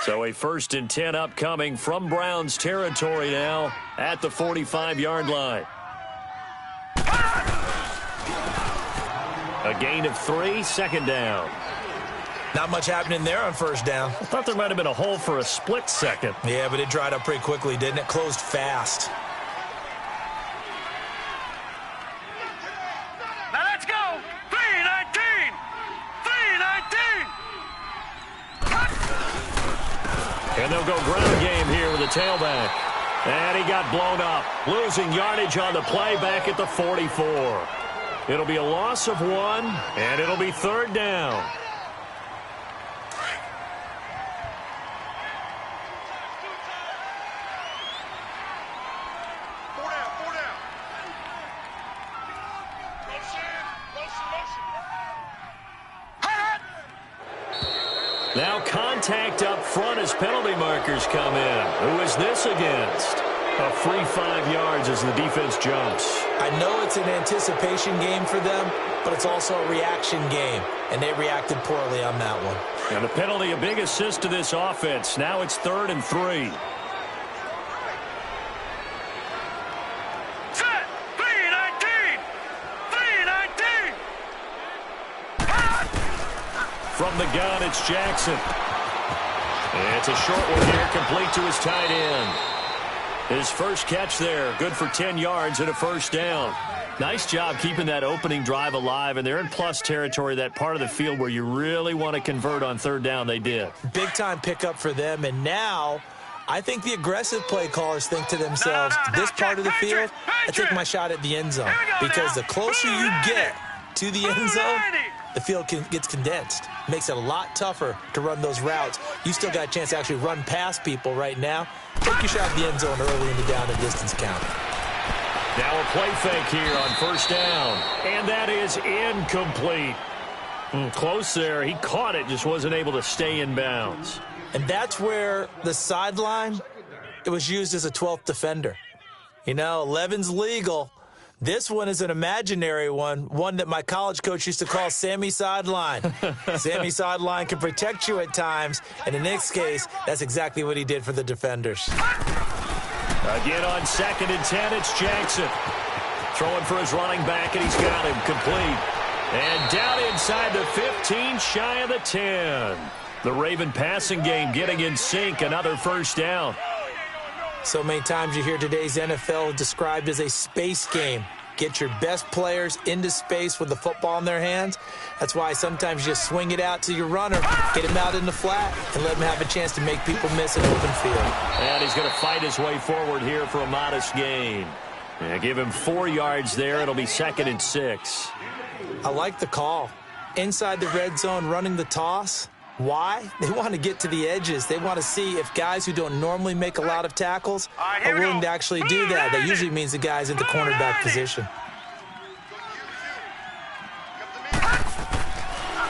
So a 1st and 10 upcoming from Browns territory now at the 45-yard line. A gain of 3, 2nd down. Not much happening there on 1st down. I thought there might have been a hole for a split second. Yeah, but it dried up pretty quickly, didn't it? Closed fast. Now let's go. 3-19. 3-19. And they'll go ground game here with a tailback. And he got blown up. Losing yardage on the play back at the 44. It'll be a loss of 1, and it'll be 3rd down. Now contact up front as penalty markers come in. Who is this against? A free 5 yards as the defense jumps. I know it's an anticipation game for them, but it's also a reaction game, and they reacted poorly on that one. And the penalty, a big assist to this offense. Now it's 3rd and 3. Set. 3-19. 3-19. From the gun, it's Jackson. And it's a short one here, complete to his tight end. His first catch there, good for 10 yards and a 1st down. Nice job keeping that opening drive alive, and they're in plus territory, that part of the field where you really want to convert on 3rd down. They did. Big-time pickup for them, and now I think the aggressive play callers think to themselves, this part of the field, I take my shot at the end zone, because the closer you get to the end zone, the field gets condensed. Makes it a lot tougher to run those routes. You still got a chance to actually run past people right now. Take your shot at the end zone early in the down and distance count. Now a play fake here on 1st down. And that is incomplete. Close there. He caught it, just wasn't able to stay in bounds. And that's where the sideline, it was used as a 12th defender. You know, 11's legal. This one is an imaginary one that my college coach used to call Sammy Sideline. Sammy Sideline can protect you at times, and in this case, that's exactly what he did for the defenders. Again on 2nd and 10, it's Jackson. Throwing for his running back, and he's got him complete. And down inside the 15, shy of the 10. The Raven passing game getting in sync, another 1st down. So many times you hear today's NFL described as a space game. Get your best players into space with the football in their hands. That's why sometimes you just swing it out to your runner, get him out in the flat, and let him have a chance to make people miss an open field. And he's going to fight his way forward here for a modest gain. And give him 4 yards there. It'll be 2nd and 6. I like the call. Inside the red zone, running the toss. Why? They want to get to the edges. They want to see if guys who don't normally make a lot of tackles are willing to actually do that. That usually means the guy's in the cornerback position.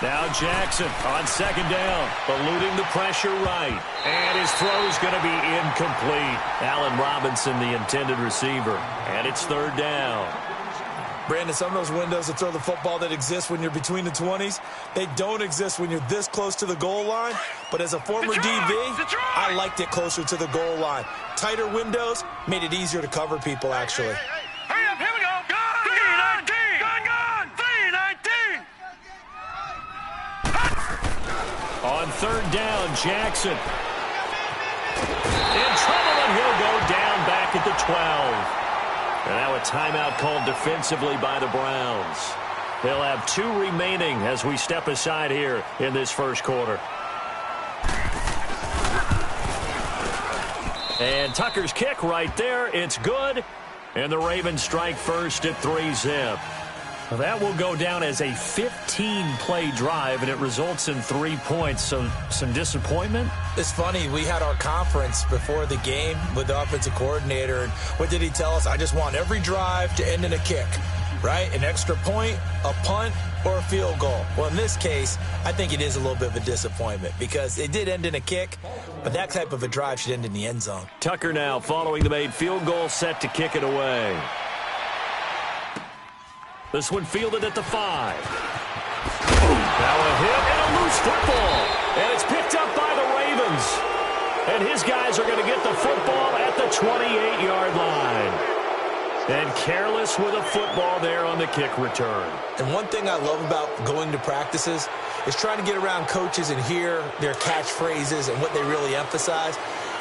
Now Jackson on 2nd down, eluding the pressure right. And his throw's going to be incomplete. Allen Robinson, the intended receiver. And it's 3rd down. Brandon, some of those windows to throw the football that exist when you're between the 20s, they don't exist when you're this close to the goal line. But as a former DB, I liked it closer to the goal line. Tighter windows made it easier to cover people, actually. Hurry up, here we go. 3-19. Gone. 3-19. On 3rd down, Jackson. In trouble, and he'll go down back at the 12. And now a timeout called defensively by the Browns. They'll have 2 remaining as we step aside here in this 1st quarter. And Tucker's kick right there. It's good. And the Ravens strike first at 3-zip. Well, that will go down as a 15-play drive, and it results in 3 points. So some disappointment? It's funny. We had our conference before the game with the offensive coordinator, and what did he tell us? I just want every drive to end in a kick, right? An extra point, a punt, or a field goal. Well, in this case, I think it is a little bit of a disappointment because it did end in a kick, but that type of a drive should end in the end zone. Tucker now following the made field goal, set to kick it away. This one fielded at the 5. Now a hit and a loose football. And it's picked up by the Ravens. And his guys are going to get the football at the 28-yard line. And careless with a football there on the kick return. And one thing I love about going to practices is trying to get around coaches and hear their catchphrases and what they really emphasize.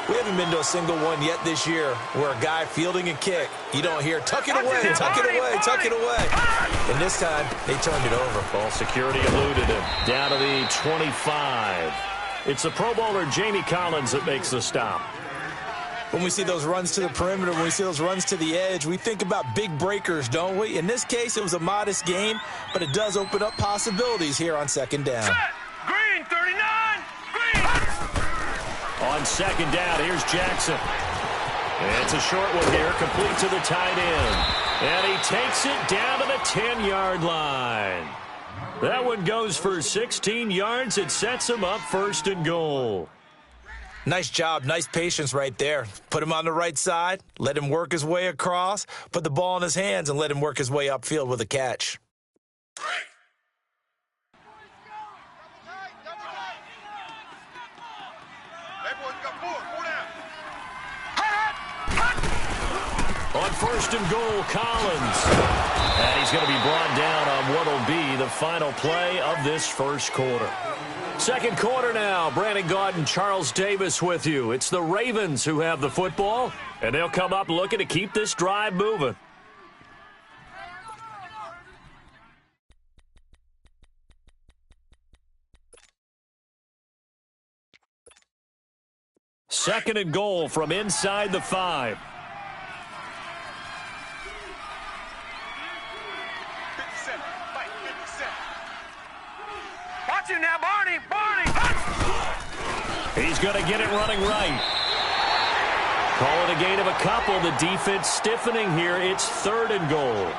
We haven't been to a single one yet this year where a guy fielding a kick, you don't hear, tuck it away, tuck it away, tuck it away. And this time, they turned it over. Ball security eluded him. Down to the 25. It's the Pro Bowler Jamie Collins that makes the stop. When we see those runs to the perimeter, when we see those runs to the edge, we think about big breakers, don't we? In this case, it was a modest gain, but it does open up possibilities here on second down. Set. Green, 39. Green. On second down, here's Jackson. It's a short one here, complete to the tight end. And he takes it down to the 10-yard line. That one goes for 16 yards. It sets him up first and goal. Nice job, nice patience right there. Put him on the right side, let him work his way across, put the ball in his hands, and let him work his way upfield with a catch. On first and goal, Collins. And he's going to be brought down on what will be the final play of this first quarter. Second quarter now. Brandon Gaudin, Charles Davis with you. It's the Ravens who have the football, and they'll come up looking to keep this drive moving. Second and goal from inside the 5. Watch him now, Barney. Barney. He's going to get it running right. Call it a gain of a couple. The defense stiffening here. It's third and goal.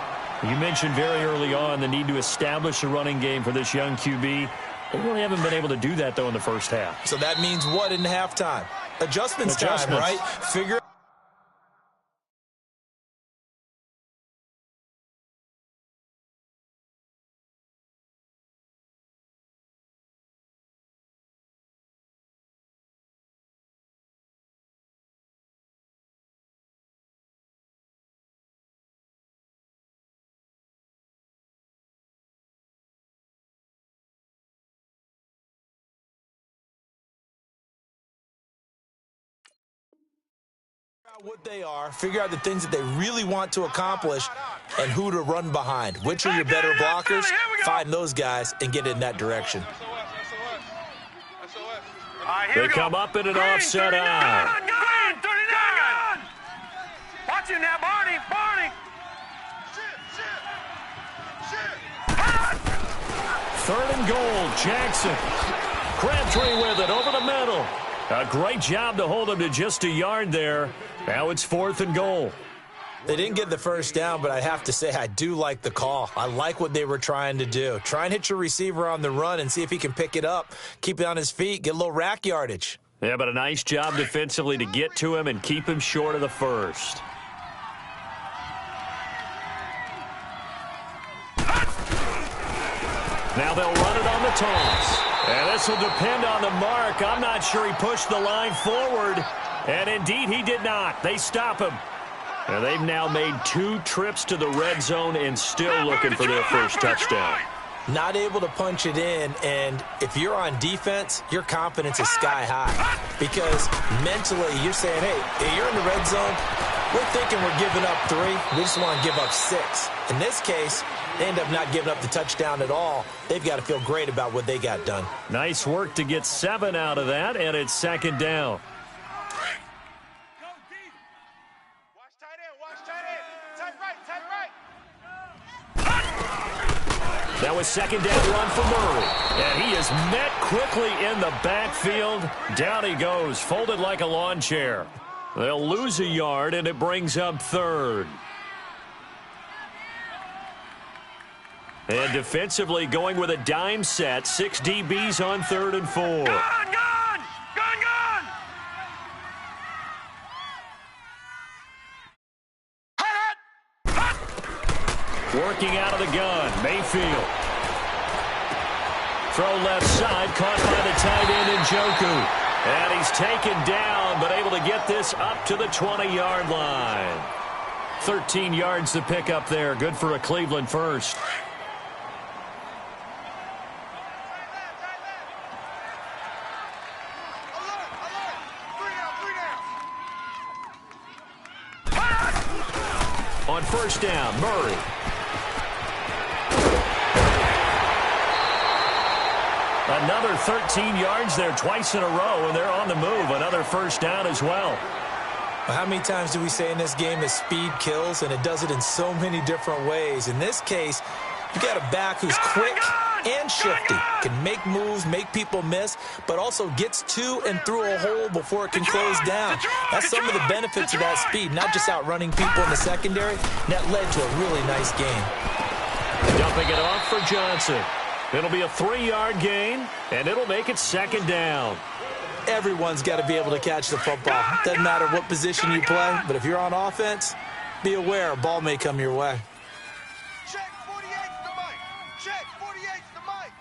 You mentioned very early on the need to establish a running game for this young QB. They really haven't been able to do that, though, in the first half. So that means what in halftime? Adjustments time, right? Figure out what they are, figure out the things that they really want to accomplish, and who to run behind. Which are your better blockers? Find those guys and get in that direction. They come up in an offset eye. Green, 39. Watch him now, Barney. Barney. Third and goal, Jackson. Crabtree with it over the middle. A great job to hold him to just a yard there. Now it's fourth and goal. They didn't get the first down, but I have to say I do like the call. I like what they were trying to do. Try and hit your receiver on the run and see if he can pick it up, keep it on his feet, get a little rack yardage. Yeah, but a nice job defensively to get to him and keep him short of the first. Now they'll run it on the toss. And this will depend on the mark. I'm not sure he pushed the line forward. And indeed, he did not. They stop him. And they've now made 2 trips to the red zone and still looking for their first touchdown. Not able to punch it in, and if you're on defense, your confidence is sky high. Because mentally, you're saying, hey, you're in the red zone. We're thinking we're giving up 3. We just want to give up 6. In this case, they end up not giving up the touchdown at all. They've got to feel great about what they got done. Nice work to get 7 out of that, and it's second down. That was second down run for Murray. And he is met quickly in the backfield. Down he goes, folded like a lawn chair. They'll lose a yard, and it brings up third. And defensively going with a dime set. 6 DBs on 3rd and 4. Gun, gun! Gun, gun! Working out of the gun, Mayfield. Throw left side, caught by the tight end Njoku. And he's taken down, but able to get this up to the 20-yard line. 13 yards to pick up there. Good for a Cleveland first. On first down, Murray. Another 13 yards there twice in a row, and they're on the move. Another first down as well. How many times do we say in this game that speed kills, and it does it in so many different ways? In this case, you got a back who's quick and shifty, can make moves, make people miss, but also gets to and through a hole before it can close down. That's some of the benefits of that speed, not just outrunning people in the secondary. That led to a really nice game. Dumping it off for Johnson. It'll be a 3-yard gain, and it'll make it second down. Everyone's got to be able to catch the football. Doesn't matter what position you play, but if you're on offense, be aware a ball may come your way. Check 48's the mic. Check 48's the mic.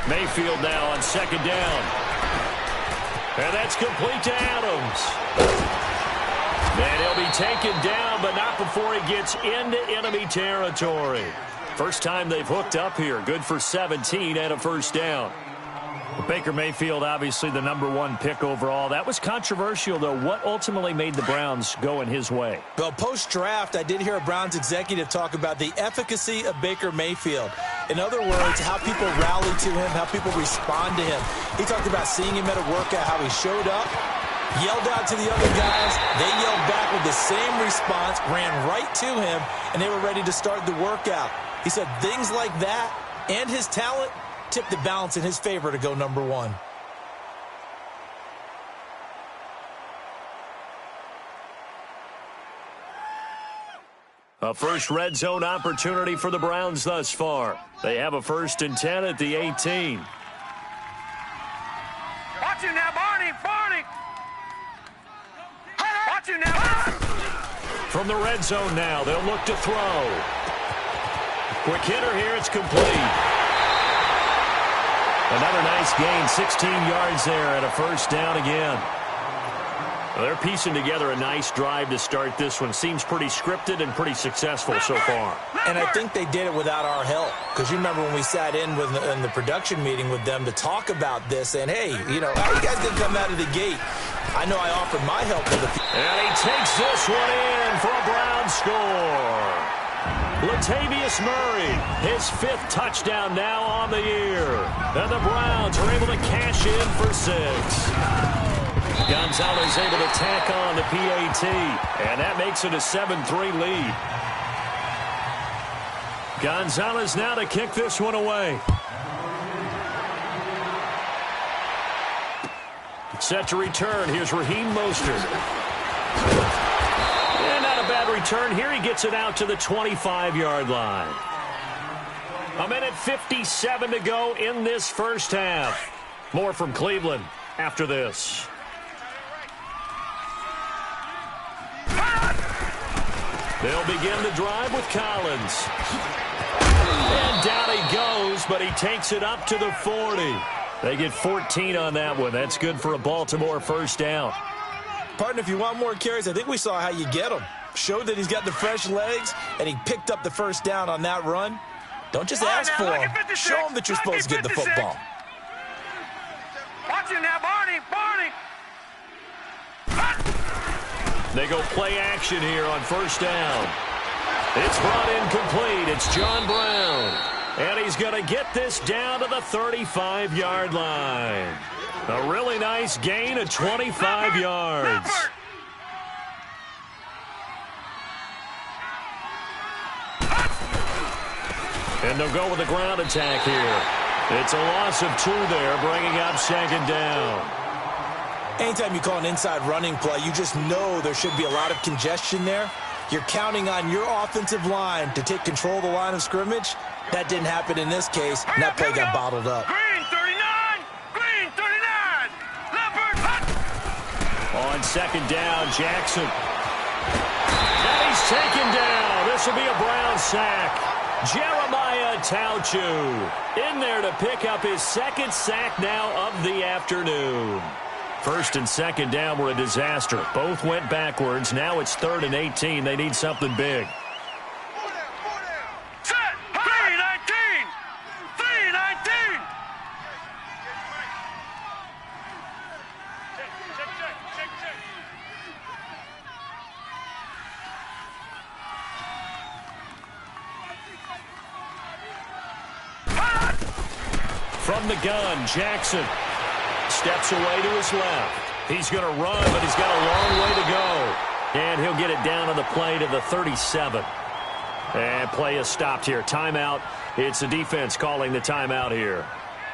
Mayfield now on second down. And that's complete to Adams. And he'll be taken down, but not before he gets into enemy territory. First time they've hooked up here. Good for 17 and a first down. Baker Mayfield, obviously the #1 pick overall. That was controversial, though. What ultimately made the Browns go in his way? Well, post-draft, I did hear a Browns executive talk about the efficacy of Baker Mayfield. In other words, how people rally to him, how people respond to him. He talked about seeing him at a workout, how he showed up, yelled out to the other guys. They yelled back with the same response, ran right to him, and they were ready to start the workout. He said things like that and his talent tipped the balance in his favor to go #1. A first red zone opportunity for the Browns thus far. They have a 1st and 10 at the 18. Watch you now, Barney. Barney. Watch you now. From the red zone now, they'll look to throw. Quick hitter here, it's complete. Another nice gain, 16 yards there and a first down again. Well, they're piecing together a nice drive to start this one. Seems pretty scripted and pretty successful so far. And I think they did it without our help. Because you remember when we sat in the production meeting with them to talk about this, and hey, you know, how you guys didn't come out of the gate. I know I offered my help with it. And he takes this one in for a Brown score. Latavius Murray, his 5th touchdown now on the year. And the Browns are able to cash in for 6. Gonzalez able to tack on the PAT, and that makes it a 7-3 lead. Gonzalez now to kick this one away. Set to return. Here's Raheem Mostert. And not a bad return here. He gets it out to the 25-yard line. 1:57 to go in this first half. More from Cleveland after this. They'll begin the drive with Collins. And down he goes, but he takes it up to the 40. They get 14 on that one. That's good for a Baltimore first down. Partner, if you want more carries, I think we saw how you get them. Showed that he's got the fresh legs, and he picked up the first down on that run. Don't just ask for him. Show him that you're supposed to get the football. Watch you now, Barney. Barney. They go play action here on first down. It's brought in complete. It's John Brown. And he's going to get this down to the 35-yard line. A really nice gain of 25 yards. And they'll go with the ground attack here. It's a loss of 2 there, bringing up second down. Anytime you call an inside running play, you just know there should be a lot of congestion there. You're counting on your offensive line to take control of the line of scrimmage. That didn't happen in this case, and that play got bottled up. Green 39. Green 39. Leopard. On second down, Jackson. And he's taken down. This will be a Brown sack. Jeremiah Tauchu in there to pick up his second sack now of the afternoon. First and second down were a disaster. Both went backwards. Now it's 3rd and 18. They need something big. Set. 3-19. 3-19. From the gun, Jackson steps away to his left. He's going to run, but he's got a long way to go. And he'll get it down on the play to the 37. And play is stopped here. Timeout. It's the defense calling the timeout here,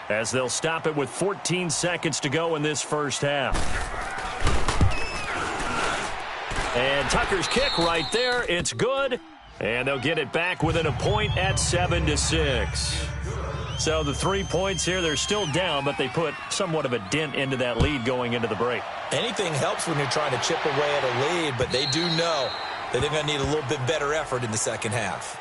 as they'll stop it with 14 seconds to go in this first half. And Tucker's kick right there. It's good. And they'll get it back within a point at 7-6. So the 3 points here, they're still down, but they put somewhat of a dent into that lead going into the break. Anything helps when you're trying to chip away at a lead, but they do know that they're going to need a little bit better effort in the second half.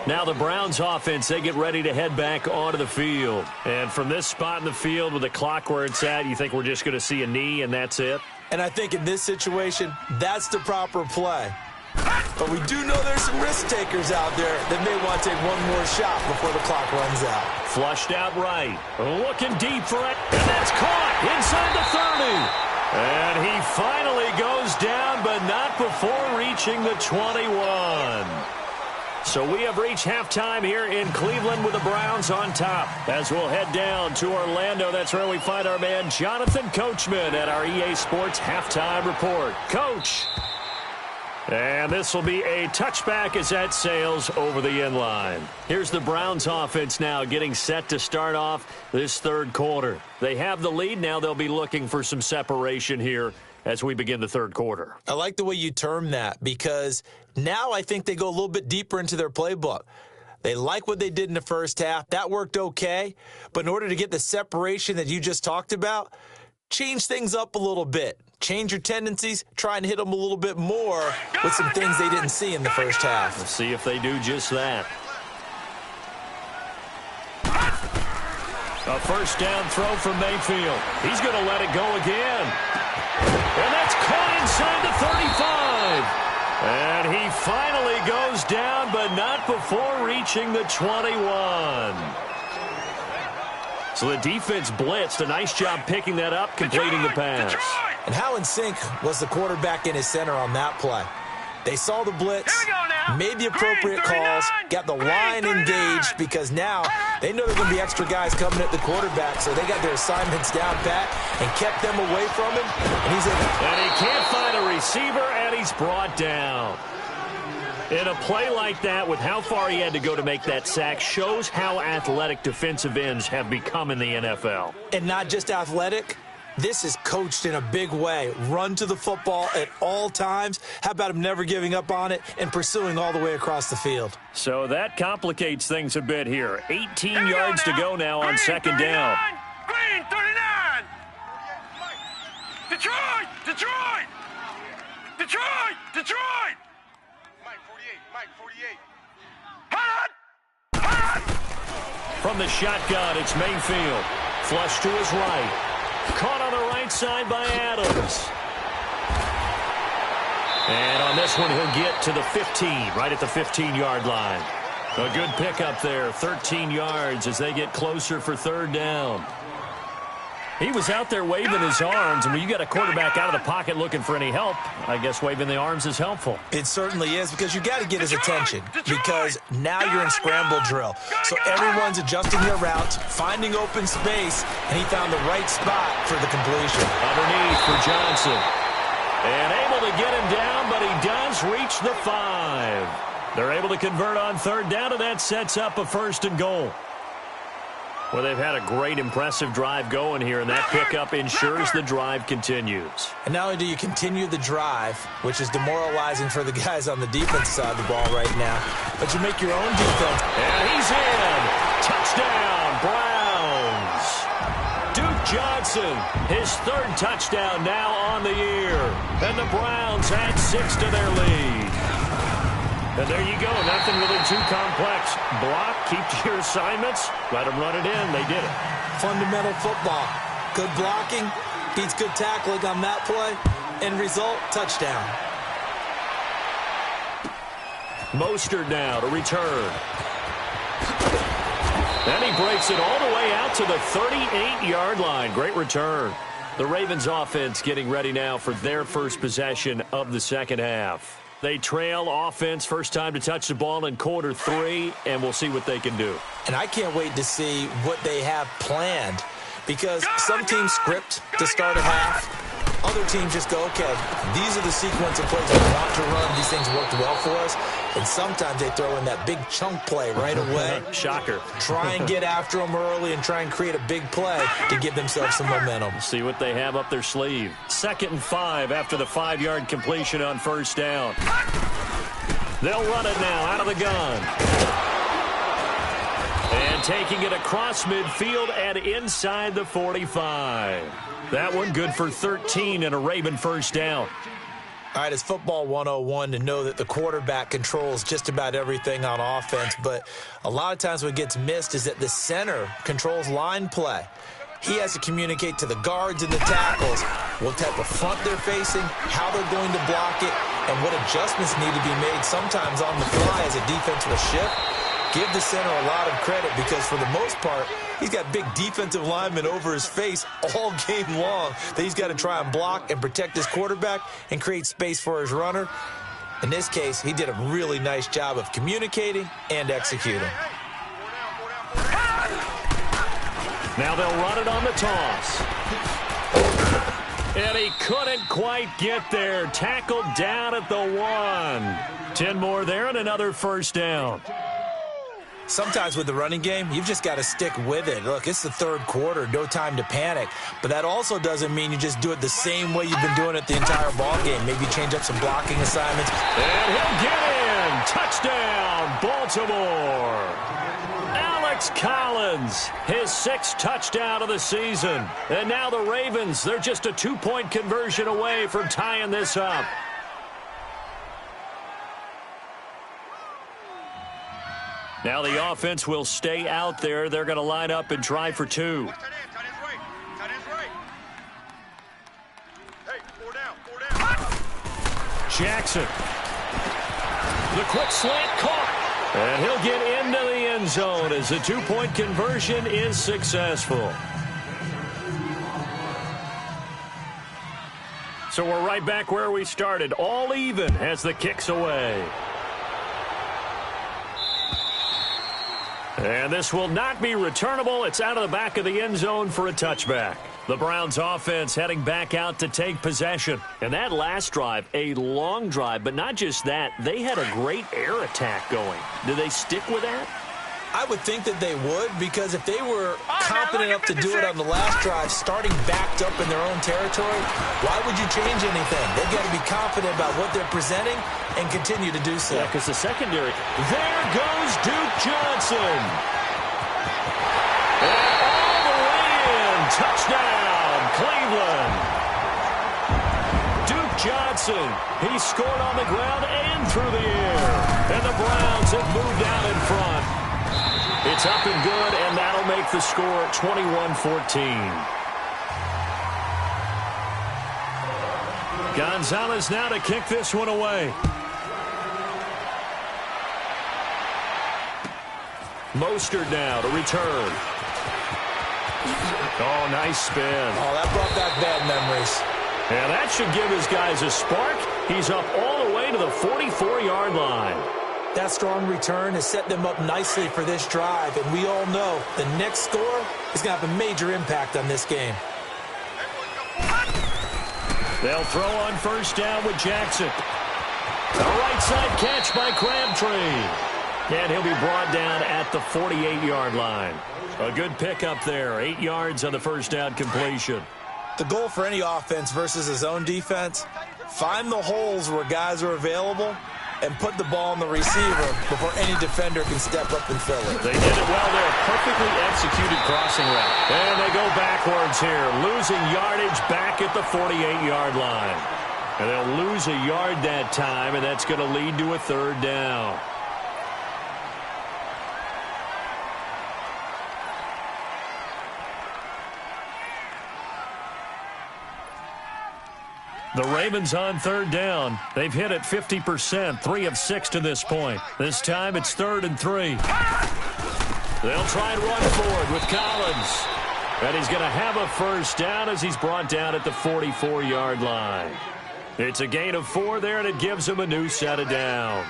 Now the Browns offense, they get ready to head back onto the field. And from this spot in the field with the clock where it's at, you think we're just going to see a knee and that's it? And I think in this situation, that's the proper play. But we do know there's some risk takers out there that may want to take one more shot before the clock runs out. Flushed out right. Looking deep for it. And that's caught inside the 30. And he finally goes down, but not before reaching the 21. So we have reached halftime here in Cleveland with the Browns on top. As we'll head down to Orlando, that's where we find our man Jonathan Coachman at our EA Sports Halftime Report. Coach. And this will be a touchback as that sails over the inline. Here's the Browns offense now getting set to start off this third quarter. They have the lead. Now they'll be looking for some separation here as we begin the third quarter. I like the way you term that, because now I think they go a little bit deeper into their playbook. They like what they did in the first half. That worked okay. But in order to get the separation that you just talked about, change things up a little bit. Change your tendencies, try and hit them a little bit more with some things they didn't see in the first half. Let's see if they do just that. A first down throw from Mayfield. He's going to let it go again. And that's caught inside the 35. And he finally goes down, but not before reaching the 21. So the defense blitzed. A nice job picking that up, completing the pass. And how in sync was the quarterback in his center on that play? They saw the blitz, made the appropriate calls, got the line engaged, because now they know there are going to be extra guys coming at the quarterback, so they got their assignments down pat and kept them away from him. And he's in it. And he can't find a receiver, and he's brought down. In a play like that, with how far he had to go to make that sack, shows how athletic defensive ends have become in the NFL. And not just athletic. This is coached in a big way. Run to the football at all times. How about him never giving up on it and pursuing all the way across the field? So that complicates things a bit here. 18 yards to go now on second down. Green 39. Detroit! Detroit! Detroit! Detroit! Mike 48. Mike 48. Hot! From the shotgun, it's Mayfield. Flush to his right. Caught on the right side by Adams. And on this one, he'll get to the 15, right at the 15-yard line. A good pickup there, 13 yards as they get closer for third down. He was out there waving his arms, and when you got a quarterback out of the pocket looking for any help, I guess waving the arms is helpful. It certainly is, because you got to get his attention, because now you're in scramble drill. So everyone's adjusting their routes, finding open space, and he found the right spot for the completion. Underneath for Johnson. And able to get him down, but he does reach the 5. They're able to convert on third down, and that sets up a first and goal. Well, they've had a great, impressive drive going here, and that pickup ensures the drive continues. And not only do you continue the drive, which is demoralizing for the guys on the defensive side of the ball right now, but you make your own defense. And he's in. Touchdown, Browns. Duke Johnson, his third touchdown now on the year. And the Browns add 6 to their lead. And there you go. Nothing really too complex. Block, keep to your assignments, let them run it in. They did it. Fundamental football. Good blocking beats good tackling on that play. End result, touchdown. Mostert now to return. And he breaks it all the way out to the 38-yard line. Great return. The Ravens offense getting ready now for their first possession of the second half. They trail offense, first time to touch the ball in quarter 3, and we'll see what they can do. And I can't wait to see what they have planned, because some teams script to start a half. Other teams just go, okay, these are the sequence of plays we want to run. These things worked well for us. And sometimes they throw in that big chunk play right away. Shocker. Try and get after them early and try and create a big play to give themselves some momentum. See what they have up their sleeve. 2nd and 5 after the 5-yard completion on first down. They'll run it now out of the gun. And taking it across midfield and inside the 45. That one good for 13 and a Raven first down. All right, it's football 101 to know that the quarterback controls just about everything on offense, but a lot of times what gets missed is that the center controls line play. He has to communicate to the guards and the tackles what type of front they're facing, how they're going to block it, and what adjustments need to be made sometimes on the fly as a defense will shift. Give the center a lot of credit because for the most part, he's got big defensive linemen over his face all game long that he's got to try and block and protect his quarterback and create space for his runner. In this case, he did a really nice job of communicating and executing. Now they'll run it on the toss. And he couldn't quite get there. Tackled down at the 1. 10 more there and another first down. Sometimes with the running game, you've just got to stick with it. Look, it's the third quarter, no time to panic. But that also doesn't mean you just do it the same way you've been doing it the entire ball game. Maybe change up some blocking assignments. And he'll get in. Touchdown, Baltimore. Alex Collins, his 6th touchdown of the season. And now the Ravens, they're just a 2-point conversion away from tying this up. Now the offense will stay out there. They're going to line up and try for 2. Jackson. The quick slant caught. And he'll get into the end zone as the 2-point conversion is successful. So we're right back where we started. All even as the kick's away. And this will not be returnable. It's out of the back of the end zone for a touchback. The Browns offense heading back out to take possession. And that last drive, a long drive, but not just that. They had a great air attack going. Do they stick with that? I would think that they would, because if they were confident enough to do it on the last drive, starting backed up in their own territory, why would you change anything? They've got to be confident about what they're presenting and continue to do so. Yeah, because the secondary, there goes Duke Johnson. And all the way in, touchdown, Cleveland. Duke Johnson, he scored on the ground and through the air. And the Browns have moved out in front. It's up and good, and that'll make the score 21-14. Gonzalez now to kick this one away. Mostert now to return. Oh, nice spin. Oh, that brought back bad memories. And that should give his guys a spark. He's up all the way to the 44-yard line. That strong return has set them up nicely for this drive, and we all know the next score is going to have a major impact on this game. They'll throw on first down with Jackson. A right side catch by Crabtree. And he'll be brought down at the 48-yard line. A good pickup there. 8 yards on the first down completion. The goal for any offense versus his own defense, find the holes where guys are available and put the ball on the receiver before any defender can step up and fill it. They did it well there. Perfectly executed crossing route. And they go backwards here. Losing yardage back at the 48-yard line. And they'll lose a yard that time, and that's going to lead to a third down. The Ravens on third down. They've hit it 50%, 3 of 6 to this point. This time it's 3rd and 3. They'll try and run forward with Collins. And he's going to have a first down as he's brought down at the 44-yard line. It's a gain of 4 there, and it gives him a new set of downs.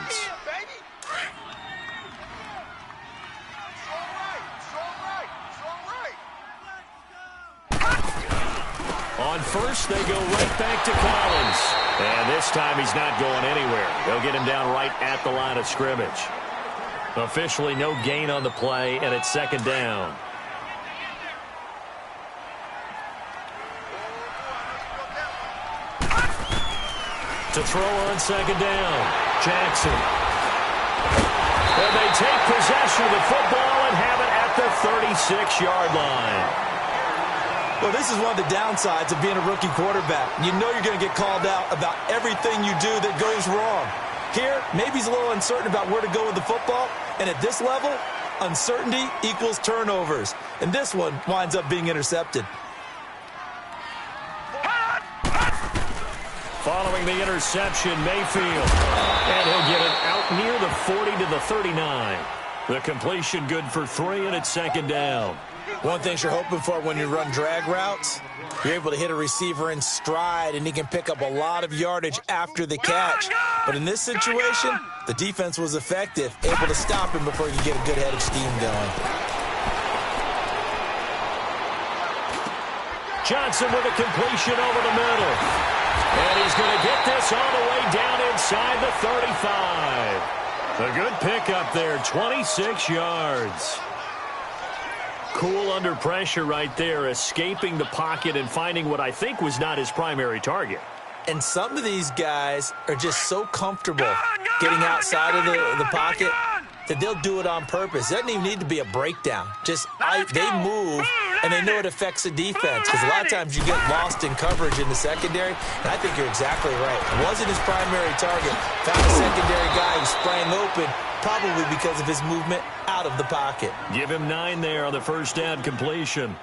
On first, they go right back to Collins. And this time he's not going anywhere. They'll get him down right at the line of scrimmage. Officially no gain on the play, and it's 2nd down. To throw on 2nd down, Jackson. And they take possession of the football and have it at the 36-yard line. Well, this is one of the downsides of being a rookie quarterback. You know you're going to get called out about everything you do that goes wrong. Here, maybe he's a little uncertain about where to go with the football, and at this level, uncertainty equals turnovers. And this one winds up being intercepted. Following the interception, Mayfield. And he'll get it out near the 40 to the 39. The completion good for 3, and it's 2nd down. One thing you're hoping for when you run drag routes, you're able to hit a receiver in stride, and he can pick up a lot of yardage after the catch. But in this situation, the defense was effective, able to stop him before you get a good head of steam going. Johnson with a completion over the middle. And he's going to get this all the way down inside the 35. A good pickup there, 26 yards. Cool under pressure right there, escaping the pocket and finding what I think was not his primary target. And some of these guys are just so comfortable getting outside of the pocket that they'll do it on purpose. It doesn't even need to be a breakdown. Just they move, and they know it affects the defense. Because a lot of times you get lost in coverage in the secondary, and I think you're exactly right. It wasn't his primary target. Found a secondary guy who sprang open, probably because of his movement out of the pocket. Give him 9 there on the first down completion.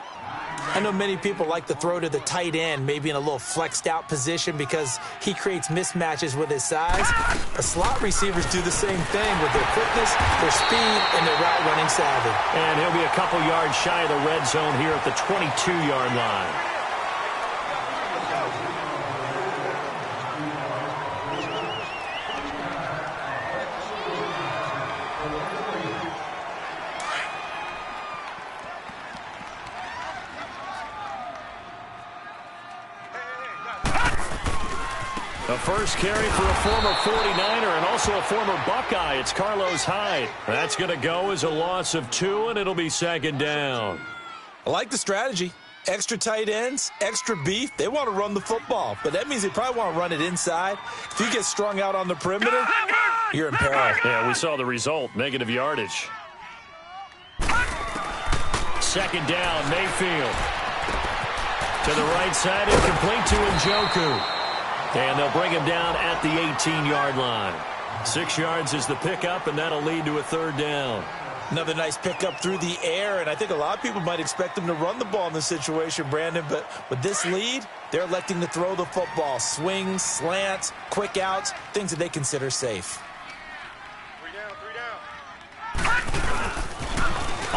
I know many people like to throw to the tight end, maybe in a little flexed out position because he creates mismatches with his size. But slot receivers do the same thing with their quickness, their speed, and their route running savvy. And he'll be a couple yards shy of the red zone here at the 22-yard line. The first carry for a former 49er and also a former Buckeye. It's Carlos Hyde. That's going to go as a loss of 2, and it'll be 2nd down. I like the strategy. Extra tight ends, extra beef. They want to run the football, but that means they probably want to run it inside. If you get strung out on the perimeter, you're in peril. Yeah, we saw the result, negative yardage. 2nd down, Mayfield. To the right side, incomplete to Njoku. And they'll bring him down at the 18-yard line. 6 yards is the pickup, and that'll lead to a 3rd down. Another nice pickup through the air, and I think a lot of people might expect him to run the ball in this situation, Brandon, but with this lead, they're electing to throw the football. Swings, slants, quick outs, things that they consider safe. 3 down.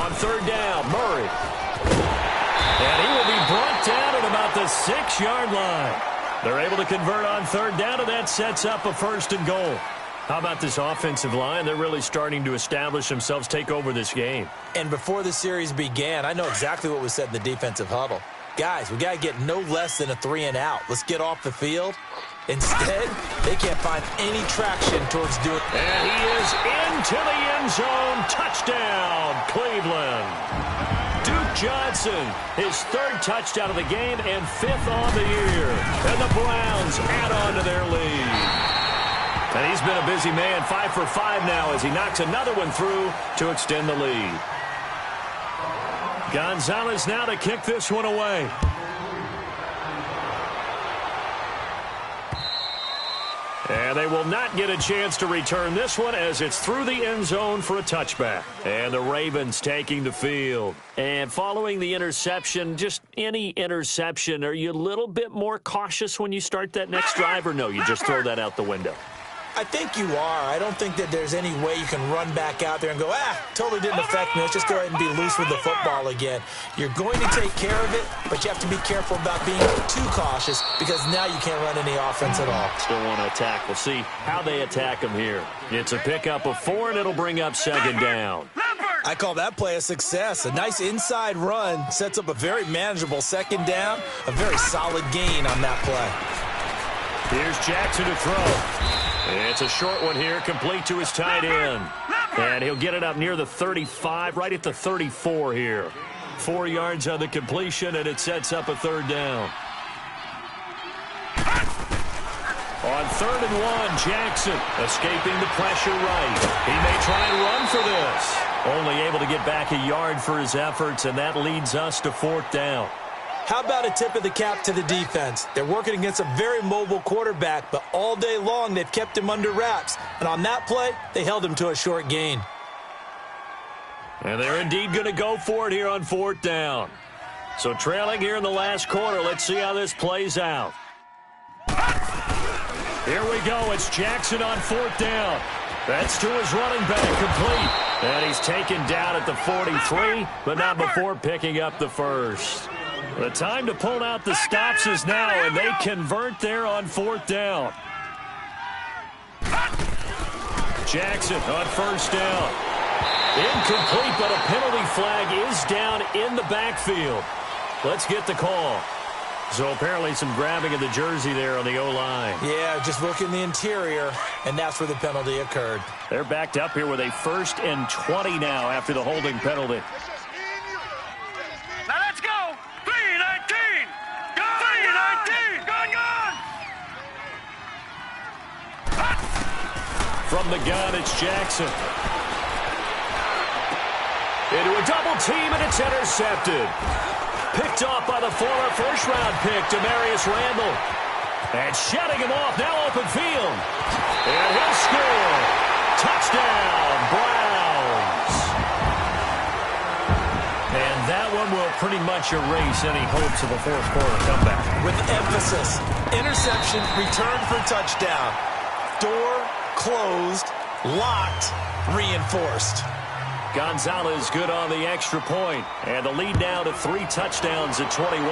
On 3rd down, Murray. And he will be brought down at about the 6-yard line. They're able to convert on 3rd down, and that sets up a 1st and goal. How about this offensive line? They're really starting to establish themselves, take over this game. And before the series began, I know exactly what was said in the defensive huddle. Guys, we got to get no less than a 3 and out. Let's get off the field. Instead, they can't find any traction towards doing it. And he is into the end zone. Touchdown, Cleveland. Duke Johnson, his 3rd touchdown of the game and 5th on the year. And the Browns add on to their lead. And he's been a busy man, 5 for 5 now as he knocks another one through to extend the lead. Gonzalez now to kick this one away. And they will not get a chance to return this one as it's through the end zone for a touchback. And the Ravens taking the field. And following the interception, just any interception, are you a little bit more cautious when you start that next drive, or no, you just throw that out the window? I think you are. I don't think that there's any way you can run back out there and go, totally didn't affect me. Let's just go ahead and be loose with the football again. You're going to take care of it, but you have to be careful about being too cautious because now you can't run any offense at all. Still want to attack. We'll see how they attack them here. It's a pickup of 4, and it'll bring up second down. I call that play a success. A nice inside run sets up a very manageable second down, a very solid gain on that play. Here's Jackson to throw. It's a short one here, complete to his tight end. And he'll get it up near the 35, right at the 34 here. 4 yards on the completion, and it sets up a third down. On 3rd and 1, Jackson escaping the pressure right. He may try and run for this. Only able to get back a yard for his efforts, and that leads us to 4th down. How about a tip of the cap to the defense? They're working against a very mobile quarterback, but all day long they've kept him under wraps. And on that play, they held him to a short gain. And they're indeed going to go for it here on 4th down. So trailing here in the last quarter, let's see how this plays out. Here we go. It's Jackson on 4th down. That's to his running back, complete. And he's taken down at the 43, but not before picking up the first. The time to pull out the stops is now, and they convert there on 4th down. Jackson on 1st down. Incomplete, but a penalty flag is down in the backfield. Let's get the call. So apparently some grabbing of the jersey there on the O-line. Yeah, just looking the interior, and that's where the penalty occurred. They're backed up here with a 1st and 20 now after the holding penalty. Now let's go. 3-19. Go. 3-19. Gone. From the gun, it's Jackson. Into a double team, and it's intercepted. Picked off by the former first-round pick, Demarius Randall. And shutting him off, now open field. And he'll score. Touchdown, Browns. And that one will pretty much erase any hopes of a fourth-quarter comeback. With emphasis, interception, return for touchdown. Door closed, locked, reinforced. Gonzalez good on the extra point. And the lead now to 3 touchdowns at 21.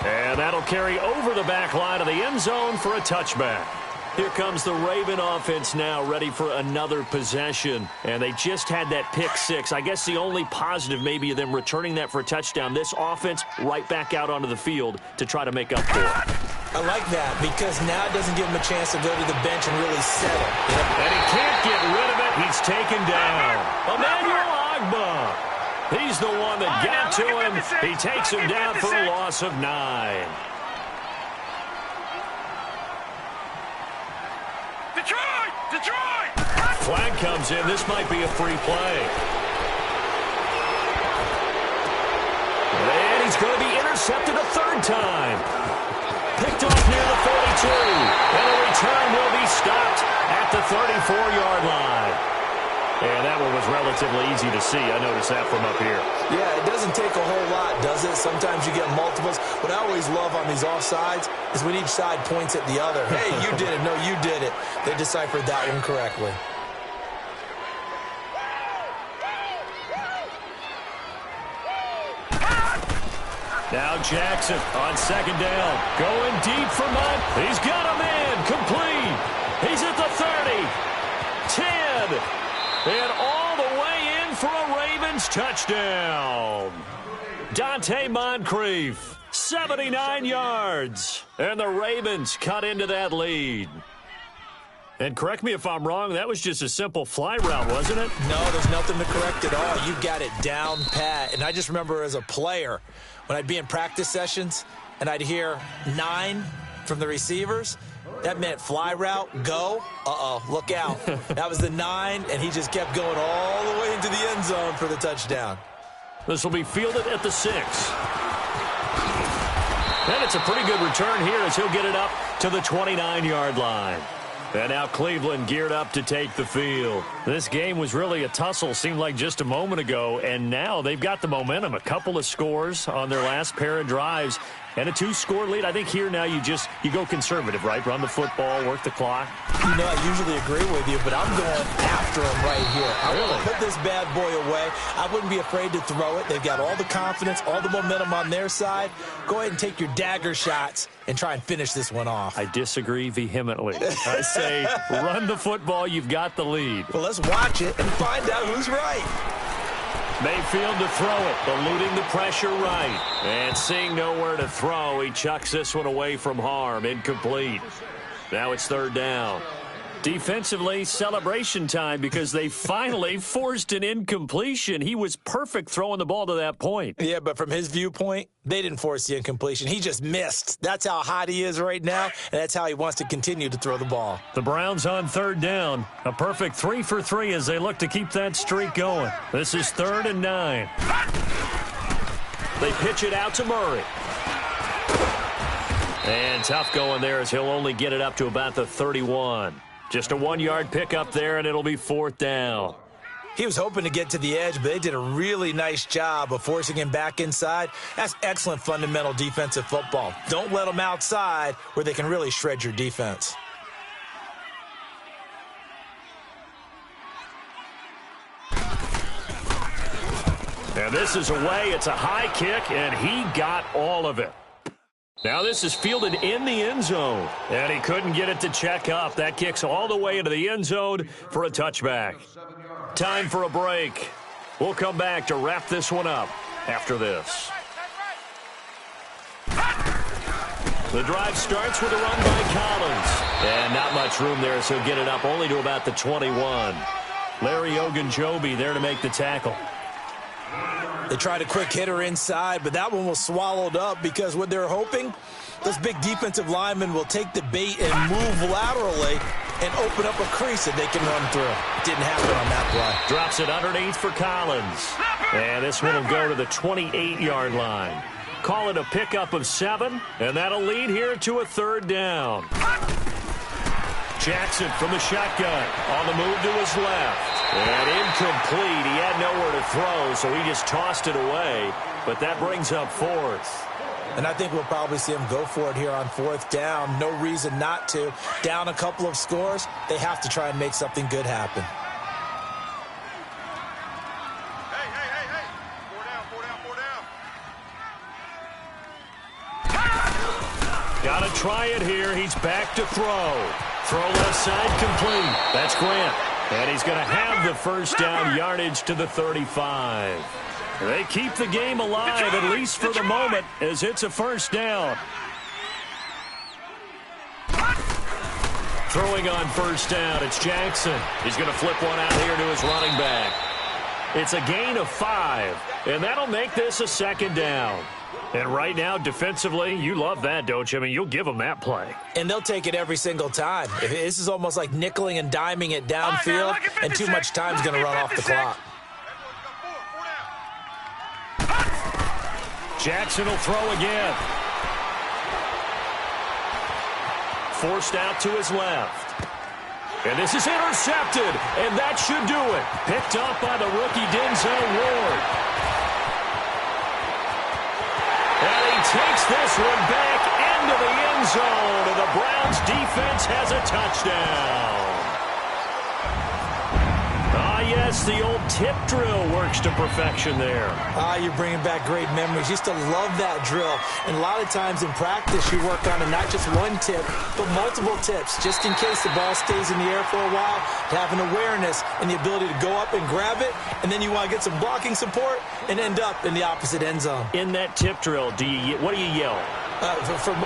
And that'll carry over the back line of the end zone for a touchback. Here comes the Raven offense now, ready for another possession. And they just had that pick 6. I guess the only positive maybe of them returning that for a touchdown. This offense right back out onto the field to try to make up for it. I like that because now it doesn't give him a chance to go to the bench and really settle. And he can't get rid of it. He's taken down. Emmanuel Agba. He's the one that got to him. He takes him down for a loss of 9. Detroit! Flag comes in. This might be a free play. And he's going to be intercepted a 3rd time. Picked off near the 42. And the return will be stopped at the 34-yard line. And that one was relatively easy to see. I noticed that from up here. Yeah, it doesn't take a whole lot, does it? Sometimes you get multiples. What I always love on these offsides is when each side points at the other. Hey, you did it. No, you did it. They deciphered that one correctly. Now Jackson on 2nd down. Going deep for Munt. He's got a man. Complete. He's at the 30. 10. And all the way in for a Ravens touchdown. Dante Moncrief, 79 yards. And the Ravens cut into that lead. And correct me if I'm wrong, that was just a simple fly route, wasn't it? No, there's nothing to correct at all. You got it down pat. And I just remember as a player, when I'd be in practice sessions and I'd hear 9 from the receivers, that meant fly route, go. Look out. That was the 9, and he just kept going all the way into the end zone for the touchdown. This will be fielded at the 6. And it's a pretty good return here as he'll get it up to the 29-yard line. And now Cleveland geared up to take the field. This game was really a tussle, seemed like just a moment ago, and now they've got the momentum. A couple of scores on their last pair of drives and a 2-score lead. I think here now you go conservative, right? Run the football, work the clock. You know, I usually agree with you, but I'm going after him right here. I want to put this bad boy away. I wouldn't be afraid to throw it. They've got all the confidence, all the momentum on their side. Go ahead and take your dagger shots and try and finish this one off. I disagree vehemently. I say run the football. You've got the lead. Well, let's watch it and find out who's right. Mayfield to throw it, eluding the pressure right. And seeing nowhere to throw, he chucks this one away from harm. Incomplete. Now it's third down. Defensively, celebration time because they finally forced an incompletion. He was perfect throwing the ball to that point. Yeah, but from his viewpoint, they didn't force the incompletion. He just missed. That's how hot he is right now, and that's how he wants to continue to throw the ball. The Browns on third down. A perfect 3 for 3 as they look to keep that streak going. This is 3rd and 9. They pitch it out to Murray. And tough going there as he'll only get it up to about the 31. Just a 1-yard pickup there, and it'll be 4th down. He was hoping to get to the edge, but they did a really nice job of forcing him back inside. That's excellent fundamental defensive football. Don't let them outside where they can really shred your defense. And this is away. It's a high kick, and he got all of it. Now this is fielded in the end zone, and he couldn't get it to check up. That kicks all the way into the end zone for a touchback. Time for a break. We'll come back to wrap this one up after this. The drive starts with a run by Collins. And not much room there, so he'll get it up only to about the 21. Larry Ogunjobi there to make the tackle. They tried a quick hitter inside, but that one was swallowed up because what they're hoping, those big defensive linemen will take the bait and move laterally and open up a crease that they can run through. Didn't happen on that play. Drops it underneath for Collins. And this one will go to the 28-yard line. Call it a pickup of 7, and that'll lead here to a 3rd down. Jackson from the shotgun on the move to his left. And incomplete. He had nowhere to throw, so he just tossed it away. But that brings up 4th. And I think we'll probably see him go for it here on 4th down. No reason not to. Down a couple of scores, they have to try and make something good happen. Hey. 4 down. Gotta try it here. He's back to throw. Throw left side complete. That's Grant. And he's going to have the first down yardage to the 35. They keep the game alive, at least for the moment, as it's a first down. Throwing on first down, it's Jackson. He's going to flip one out here to his running back. It's a gain of 5, and that'll make this a 2nd down. And right now, defensively, you love that, don't you? I mean, you'll give them that play. And they'll take it every single time. This is almost like nickeling and diming it downfield, and too much time's going to run off the clock. Jackson will throw again. Forced out to his left. And this is intercepted, and that should do it. Picked up by the rookie Denzel Ward. And he takes this one back into the end zone, and the Browns defense has a touchdown. Yes, the old tip drill works to perfection there. You're bringing back great memories. Used to love that drill. And a lot of times in practice, you work on it, not just one tip, but multiple tips, just in case the ball stays in the air for a while, to have an awareness and the ability to go up and grab it, and then you want to get some blocking support and end up in the opposite end zone. In that tip drill, what do you yell?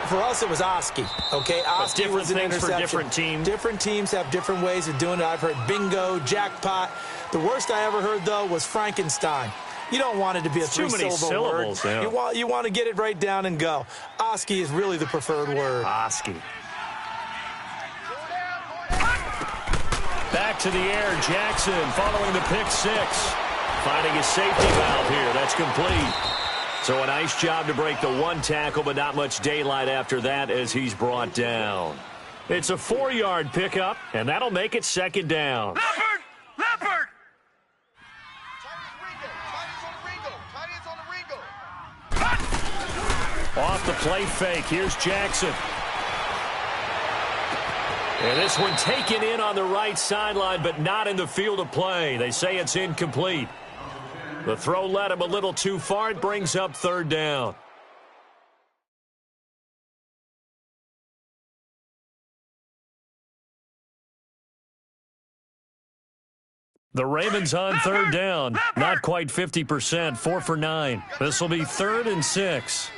For us, it was Oski. Okay, Oski was an interception. For different teams. Different teams have different ways of doing it. I've heard bingo, jackpot. The worst I ever heard, though, was Frankenstein. You don't want it to be a three-syllable word. Yeah. You want to get it right down and go. Oski is really the preferred word. Oski. Back to the air, Jackson following the pick 6. Finding his safety valve here. That's complete. So a nice job to break the one tackle, but not much daylight after that as he's brought down. It's a 4-yard pickup, and that'll make it second down. Leopard! Leopard! Off the play fake, here's Jackson. And this one taken in on the right sideline, but not in the field of play. They say it's incomplete. The throw led him a little too far. It brings up third down. The Ravens on third down. Not quite 50%, 4 for 9. This will be 3rd and 6.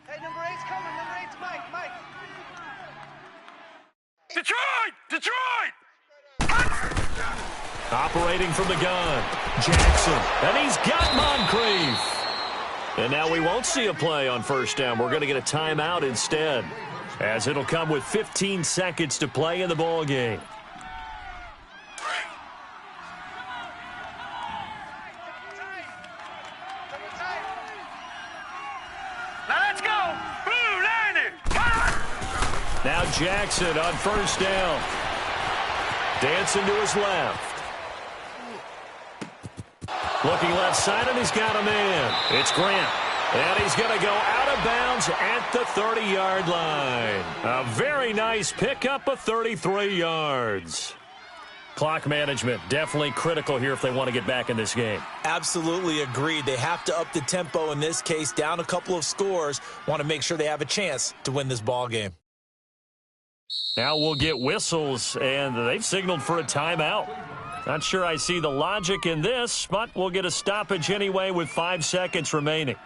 Hey, number 8's coming. Number 8's Mike. Detroit! Detroit! Operating from the gun, Jackson. And he's got Moncrief. And now we won't see a play on first down. We're going to get a timeout instead, as it'll come with 15 seconds to play in the ball game. Now Jackson on first down. Dancing to his left. Looking left side, and he's got a man. It's Grant. And he's going to go out of bounds at the 30-yard line. A very nice pickup of 33 yards. Clock management definitely critical here if they want to get back in this game. Absolutely agreed. They have to up the tempo in this case, down a couple of scores. Want to make sure they have a chance to win this ball game. Now we'll get whistles, and they've signaled for a timeout. Not sure I see the logic in this, but we'll get a stoppage anyway with 5 seconds remaining.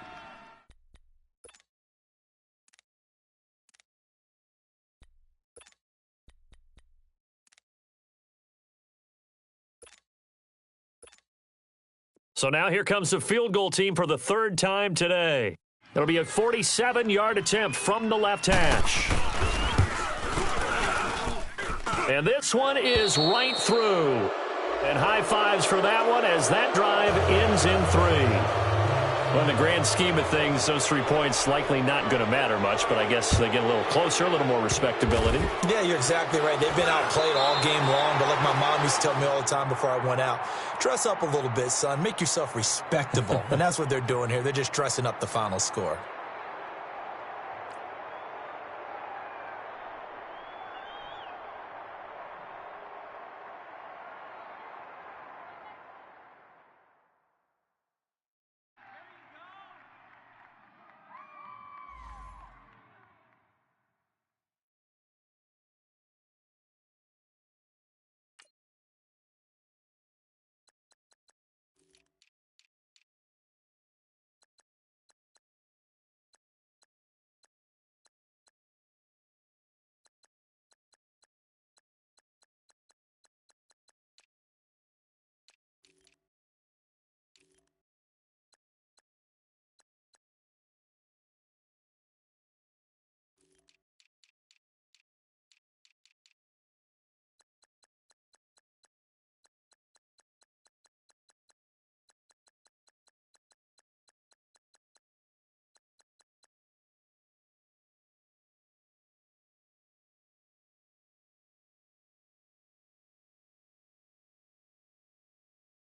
So now here comes the field goal team for the 3rd time today. It'll be a 47-yard attempt from the left hash. And this one is right through. And high fives for that one as that drive ends in 3. Well, in the grand scheme of things, those 3 points likely not going to matter much, but I guess they get a little closer, a little more respectability. Yeah, you're exactly right. They've been outplayed all game long, but like my mom used to tell me all the time before I went out, dress up a little bit, son. Make yourself respectable. And that's what they're doing here. They're just dressing up the final score.